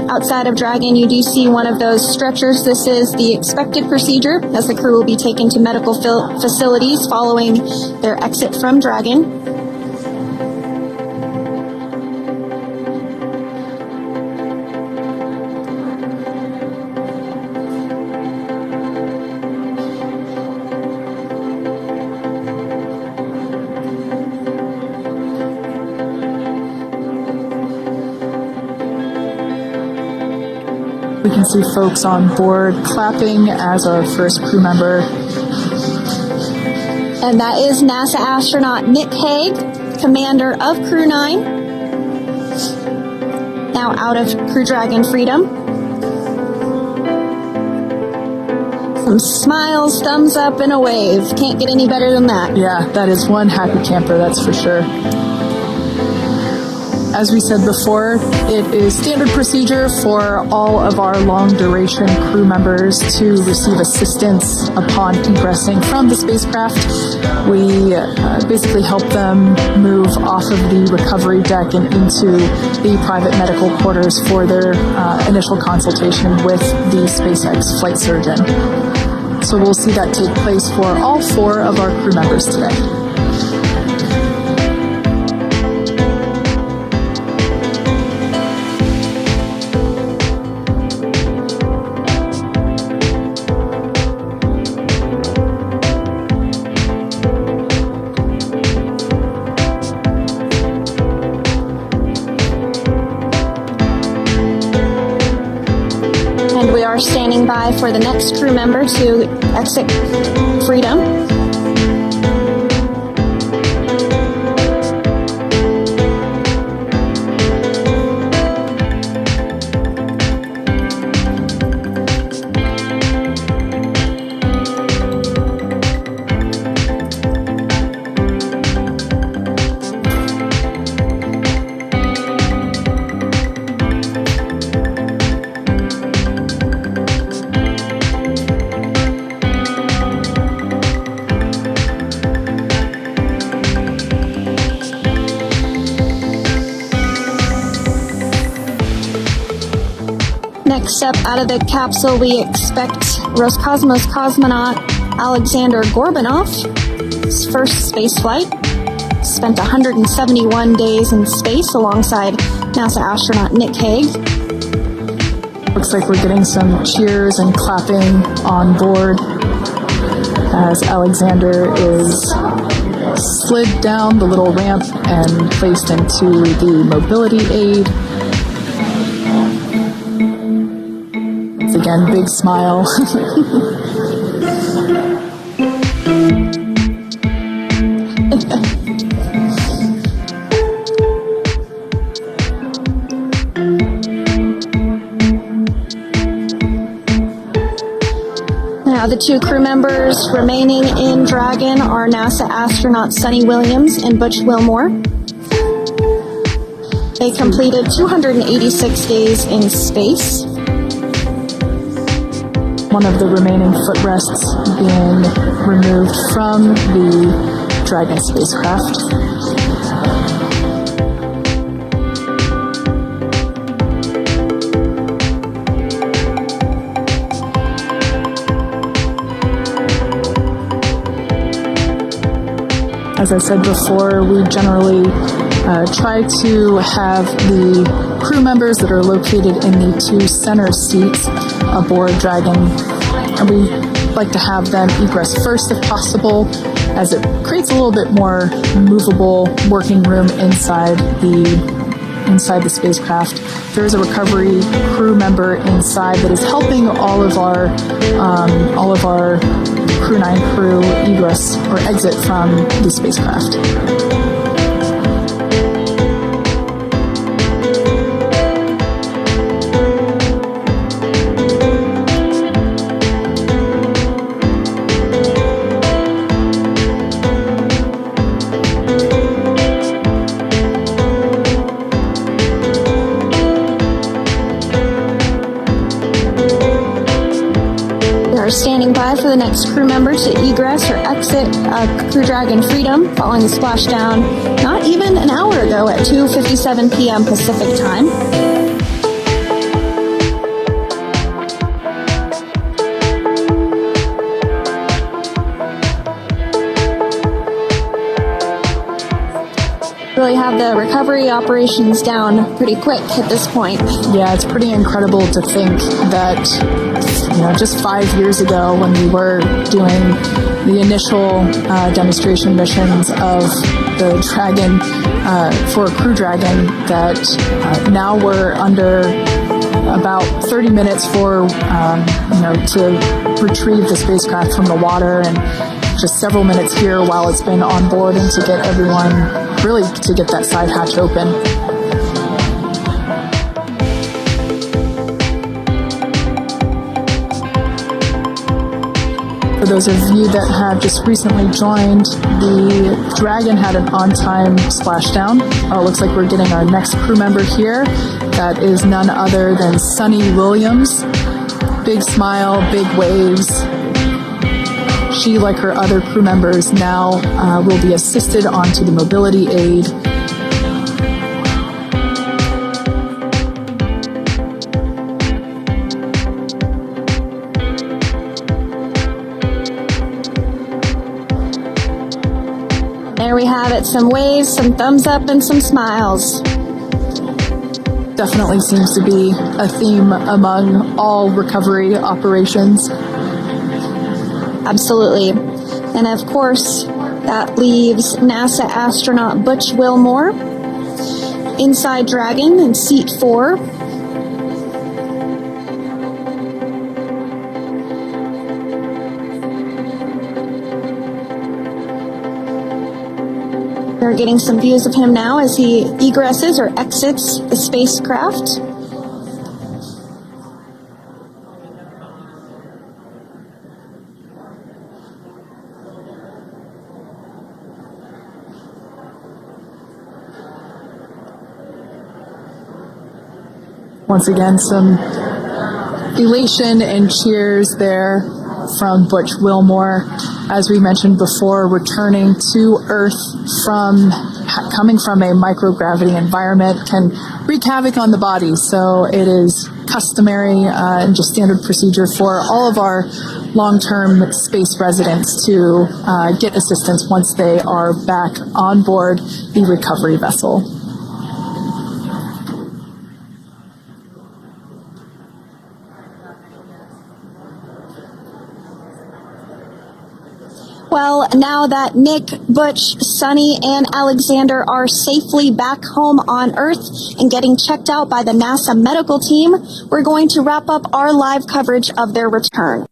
Outside of Dragon, you do see one of those stretchers. This is the expected procedure, as the crew will be taken to medical facilities following their exit from Dragon. We can see folks on board clapping as our first crew member. And that is NASA astronaut Nick Hague, commander of Crew 9, now out of Crew Dragon Freedom. Some smiles, thumbs up, and a wave. Can't get any better than that. Yeah, that is one happy camper, that's for sure. As we said before, it is standard procedure for all of our long-duration crew members to receive assistance upon egressing from the spacecraft. We basically help them move off of the recovery deck and into the private medical quarters for their initial consultation with the SpaceX flight surgeon. So we'll see that take place for all 4 of our crew members today. We are standing by for the next crew member to exit Freedom. Next up out of the capsule, we expect Roscosmos cosmonaut Alexander Gorbanov. His first space flight. Spent 171 days in space alongside NASA astronaut Nick Hague. Looks like we're getting some cheers and clapping on board as Alexander is slid down the little ramp and placed into the mobility aid. Again, big smile. Now, the 2 crew members remaining in Dragon are NASA astronauts Suni Williams and Butch Wilmore. They completed 286 days in space. One of the remaining footrests being removed from the Dragon spacecraft. As I said before, we generally try to have the crew members that are located in the 2 center seats aboard Dragon, and we like to have them egress first if possible, as it creates a little bit more movable working room inside the spacecraft. There is a recovery crew member inside that is helping all of our Crew 9 crew egress or exit from the spacecraft. standing by for the next crew member to egress or exit Crew Dragon Freedom following the splashdown not even an hour ago at 2:57 p.m. Pacific time. Really have the recovery operations down pretty quick at this point. Yeah, it's pretty incredible to think that, just 5 years ago when we were doing the initial demonstration missions of the Dragon for Crew Dragon, that now we're under about 30 minutes for, to retrieve the spacecraft from the water, and just several minutes here while it's been on board and to get everyone, really to get that side hatch open. For those of you that have just recently joined, the Dragon had an on-time splashdown. It looks like we're getting our next crew member here. That is none other than Suni Williams. Big smile, big waves. She, like her other crew members, now will be assisted onto the mobility aid. There we have it, some waves, some thumbs up, and some smiles. Definitely seems to be a theme among all recovery operations. Absolutely. And of course, that leaves NASA astronaut Butch Wilmore inside Dragon in seat 4. We're getting some views of him now as he egresses or exits the spacecraft. Once again, some elation and cheers there from Butch Wilmore. As we mentioned before, returning to Earth coming from a microgravity environment can wreak havoc on the body. So it is customary and just standard procedure for all of our long-term space residents to get assistance once they are back on board the recovery vessel. Well, now that Nick, Butch, Suni, and Alexander are safely back home on Earth and getting checked out by the NASA medical team, we're going to wrap up our live coverage of their return.